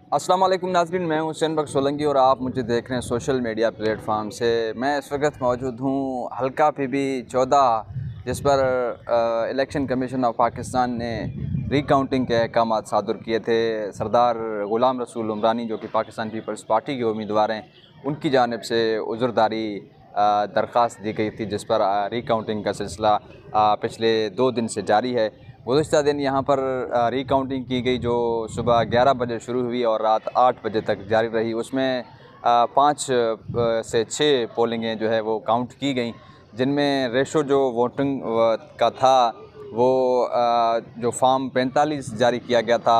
अस्सलाम वालेकुम नाज़रीन, मैं हूं हुसैन बख्श सोलंकी और आप मुझे देख रहे हैं सोशल मीडिया प्लेटफार्म से। मैं इस वक्त मौजूद हूं हल्का PB 14, जिस पर इलेक्शन कमीशन ऑफ पाकिस्तान ने रिकाउंटिंग के अहकाम सादर किए थे। सरदार ग़ुलाम रसूल उमरानी जो कि पाकिस्तान पीपल्स पार्टी के उम्मीदवार हैं, उनकी जानिब से उज़रदारी दरख्वास्त दी गई थी, जिस पर रिकाउंटिंग का सिलसिला पिछले 2 दिन से जारी है। गुज़िश्ता दिन यहाँ पर रिकाउंटिंग की गई, जो सुबह 11 बजे शुरू हुई और रात 8 बजे तक जारी रही। उसमें 5 से 6 पोलिंगें जो है वो काउंट की गई, जिनमें रेशो जो वोटिंग का था वो जो फॉर्म 45 जारी किया गया था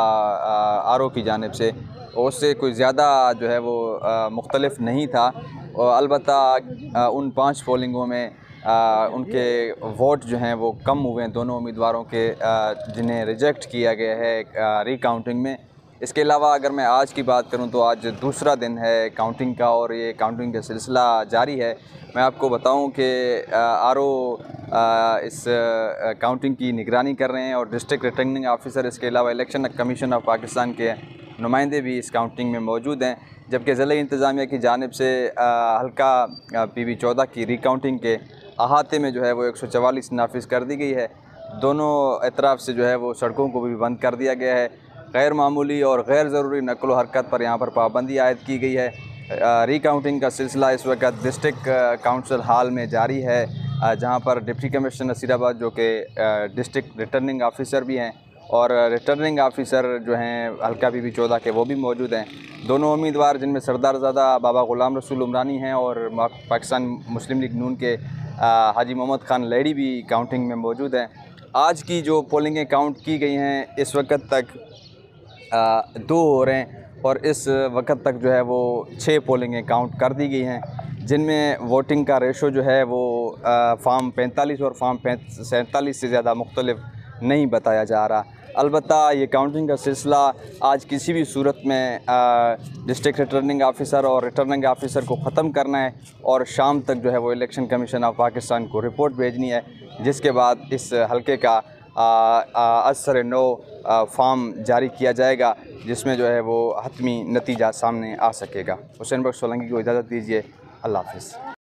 RO की जानिब से, उससे कोई ज़्यादा जो है वो मुख्तलिफ नहीं था। और अलबत्ता उन 5 पोलिंगों में उनके वोट जो हैं वो कम हुए हैं, दोनों उम्मीदवारों के, जिन्हें रिजेक्ट किया गया है रिकाउंटिंग में। इसके अलावा अगर मैं आज की बात करूं तो आज दूसरा दिन है काउंटिंग का और ये काउंटिंग का सिलसिला जारी है। मैं आपको बताऊं कि RO इस काउंटिंग की निगरानी कर रहे हैं और डिस्ट्रिक्ट रिटर्निंग ऑफिसर, इसके अलावा इलेक्शन कमीशन ऑफ पाकिस्तान के नुमाइंदे भी इस काउंटिंग में मौजूद हैं। जबकि ज़िला इंतज़ामिया की जानिब से हल्का PB 14 की रिकाउंटिंग के अहाते में जो है वो 144 नाफिज कर दी गई है। दोनों अतराफ़ से जो है वो सड़कों को भी बंद कर दिया गया है। गैर मामूली और गैर ज़रूरी नक़्ल व हरकत पर यहाँ पर पाबंदी आयद की गई है। रिकाउंटिंग का सिलसिला इस वक्त डिस्ट्रिक्ट काउंसिल हॉल में जारी है, जहाँ पर डिप्टी कमिश्नर नसीराबाद जो कि डिस्ट्रिक्ट रिटर्निंग ऑफिसर भी हैं और रिटर्निंग ऑफिसर जो हैं हल्का PB 14 के, वो भी मौजूद हैं। दोनों उम्मीदवार, जिनमें सरदारज़ादा बाबा ग़ुलाम रसूल उमरानी हैं और पाकिस्तान मुस्लिम लीग नून के हाजी मोहम्मद ख़ान लैडी भी काउंटिंग में मौजूद हैं। आज की जो पोलिंगें काउंट की गई हैं, इस वक्त तक 2 हो रहे हैं और इस वक्त तक जो है वो 6 पोलिंगें काउंट कर दी गई हैं, जिनमें वोटिंग का रेशो जो है वो फॉर्म 45 और फॉर्म 47 से ज़्यादा मुख्तलिफ नहीं बताया जा रहा। अलबत्ता ये काउंटिंग का सिलसिला आज किसी भी सूरत में डिस्ट्रिक्ट रिटर्निंग ऑफिसर और रिटर्निंग ऑफिसर को ख़त्म करना है और शाम तक जो है वो इलेक्शन कमीशन ऑफ पाकिस्तान को रिपोर्ट भेजनी है, जिसके बाद इस हल्के का असर नो फॉर्म जारी किया जाएगा, जिसमें जो है वो हतमी नतीजा सामने आ सकेगा। हुसैन बख्श सोलंकी को इजाज़त दीजिए। अल्लाह हाफ़िज़।